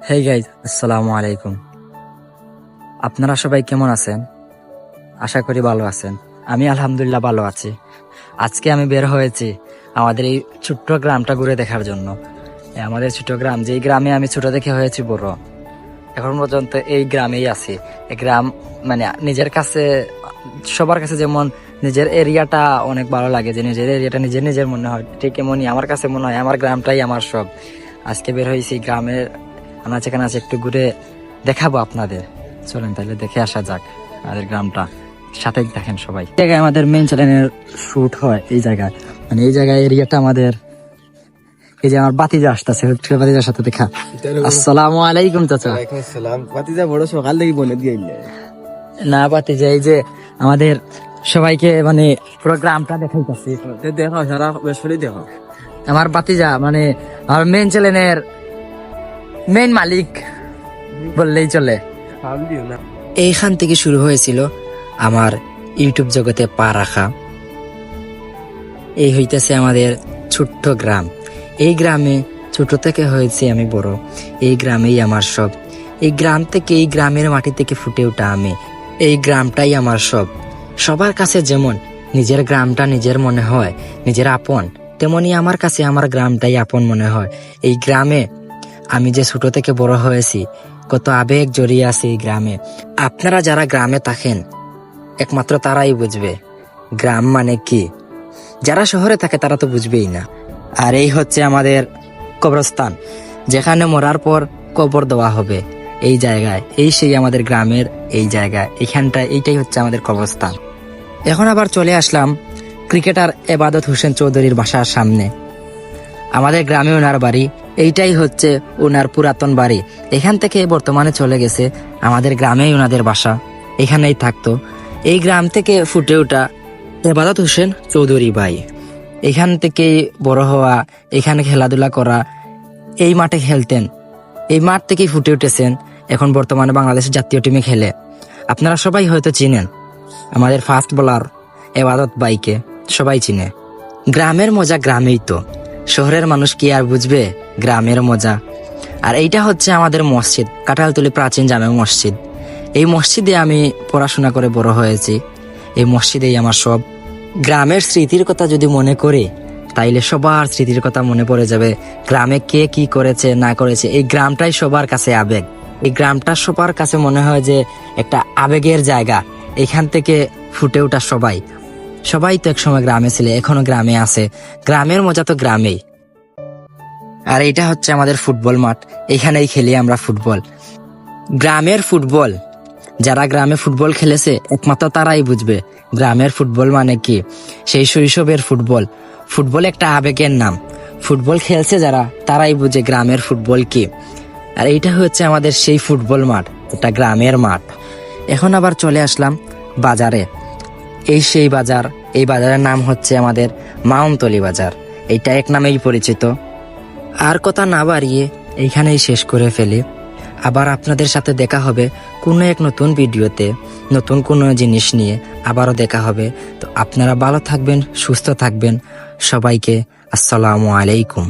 Hey guys, আসসালামু আলাইকুম। আপনারা সবাই কেমন আছেন? আশা করি ভালো আছেন। আমি আলহামদুলিল্লাহ ভালো আছি। আজকে আমি বের হয়েছি আমাদের এই ছোট্ট গ্রামটা ঘুরে দেখার জন্য। আমাদের ছোট গ্রাম, যেই গ্রামে আমি ছোট থেকে হয়েছি বড়, এখন পর্যন্ত এই গ্রামেই আছি। এই গ্রাম মানে নিজের কাছে, সবার কাছে যেমন নিজের এরিয়াটা অনেক ভালো লাগে, যে নিজের এরিয়াটা নিজের নিজের মনে হয়, ঠিক এমনই আমার কাছে মনে হয় আমার গ্রামটাই আমার সব। আজকে বের হয়েছি গ্রামের আনাচে কানাচে একটু ঘুরে দেখাবো আপনাদের। চলেন তাহলে দেখে আসা যাক আমাদের গ্রামটা, সাথে দেখেন সবাই। এই জায়গায় আমাদের মেইন চ্যানেলের শুট হয়, এই জায়গায় মানে এই জায়গায় এরিয়াটা আমাদের। এই যে আমার বাতিজা আসতেছে, বাতিজার সাথে দেখা। আসসালামু আলাইকুম চাচা। বাতিজা বড় সকাল থেকে বনে দিয়ে না বাতিজা, এই যে আমাদের সবাইকে মানে পুরো গ্রামটা দেখাইতেছি। দেখো সারা বেসরি দেখো। আমার বাতিজা মানে আমার মেইন চ্যানেলের মেইন মালিক বললেই চলে। এইখান থেকে শুরু হয়েছিল আমার ইউটিউব জগতে পা রাখা। এই হইতেছে আমাদের ছোট্ট গ্রাম। এই গ্রামে ছোট থেকে হয়েছে আমি বড়। এই গ্রামেই আমার সব। এই গ্রাম থেকে, এই গ্রামের মাটি থেকে ফুটে ওঠা আমি। এই গ্রামটাই আমার সব। সবার কাছে যেমন নিজের গ্রামটা নিজের মনে হয়, নিজের আপন, তেমনি আমার কাছে আমার গ্রামটাই আপন মনে হয়। এই গ্রামে আমি যে ছোট থেকে বড় হয়েছি, কত আবেগ জড়িয়ে আছে এই গ্রামে। আপনারা যারা গ্রামে থাকেন একমাত্র তারাই বুঝবে গ্রাম মানে কি। যারা শহরে থাকে তারা তো বুঝবেই না। আর এই হচ্ছে আমাদের কবরস্থান, যেখানে মরার পর কবর দেওয়া হবে। এই জায়গায়, এই সেই আমাদের গ্রামের এই জায়গায়, এইখানটা, এইটাই হচ্ছে আমাদের কবরস্থান। এখন আবার চলে আসলাম ক্রিকেটার এবাদত হোসেন চৌধুরীর বাসার সামনে। আমাদের গ্রামে ওনার বাড়ি, এইটাই হচ্ছে ওনার পুরাতন বাড়ি। এখান থেকে বর্তমানে চলে গেছে, আমাদের গ্রামেই ওনাদের বাসা, এখানেই থাকতো। এই গ্রাম থেকে ফুটে ওঠা এবাদত হোসেন চৌধুরী ভাই। এখান থেকে বড় হওয়া, এখানে খেলাধুলা করা, এই মাঠে খেলতেন, এই মাঠ থেকেই ফুটে উঠেছেন। এখন বর্তমানে বাংলাদেশের জাতীয় টিমে খেলে। আপনারা সবাই হয়তো চিনেন আমাদের ফাস্ট বোলার এবাদত ভাইকে, সবাই চিনে। গ্রামের মজা গ্রামেই তো, শহরের মানুষ কি আর বুঝবে গ্রামের মজা। আর এইটা হচ্ছে আমাদের মসজিদ, কাঁঠালতলী প্রাচীন জামে মসজিদ। এই মসজিদে আমি পড়াশোনা করে বড় হয়েছি। এই মসজিদেই আমার সব। গ্রামের স্মৃতির কথা যদি মনে করি, তাইলে সবার স্মৃতির কথা মনে পড়ে যাবে। গ্রামে কে কি করেছে না করেছে, এই গ্রামটাই সবার কাছে আবেগ। এই গ্রামটা সবার কাছে মনে হয় যে একটা আবেগের জায়গা। এখান থেকে ফুটে ওঠা সবাই, সবাই তো একসময় গ্রামে ছিল, এখনো গ্রামে আছে। গ্রামের মজা তো গ্রামেই। আর এইটা হচ্ছে আমাদের ফুটবল মাঠ, এখানেই খেলি আমরা ফুটবল। গ্রামের ফুটবল, যারা গ্রামে ফুটবল খেলেছে একমাত্র তারাই বুঝবে গ্রামের ফুটবল মানে কি। সেই শৈশবের ফুটবল, ফুটবল একটা আবেগের নাম। ফুটবল খেলছে যারা, তারাই বুঝে গ্রামের ফুটবল কি। আর এইটা হচ্ছে আমাদের সেই ফুটবল মাঠ, এটা গ্রামের মাঠ। এখন আবার চলে আসলাম বাজারে। এই সেই বাজার, এই বাজারের নাম হচ্ছে আমাদের মাউনতলী বাজার। এইটা এক নামেই পরিচিত। আর কথা না বাড়িয়ে এইখানেই শেষ করে ফেলি। আবার আপনাদের সাথে দেখা হবে কোনো এক নতুন ভিডিওতে, নতুন কোনো জিনিস নিয়ে আবারও দেখা হবে। তো আপনারা ভালো থাকবেন, সুস্থ থাকবেন। সবাইকে আসসালামু আলাইকুম।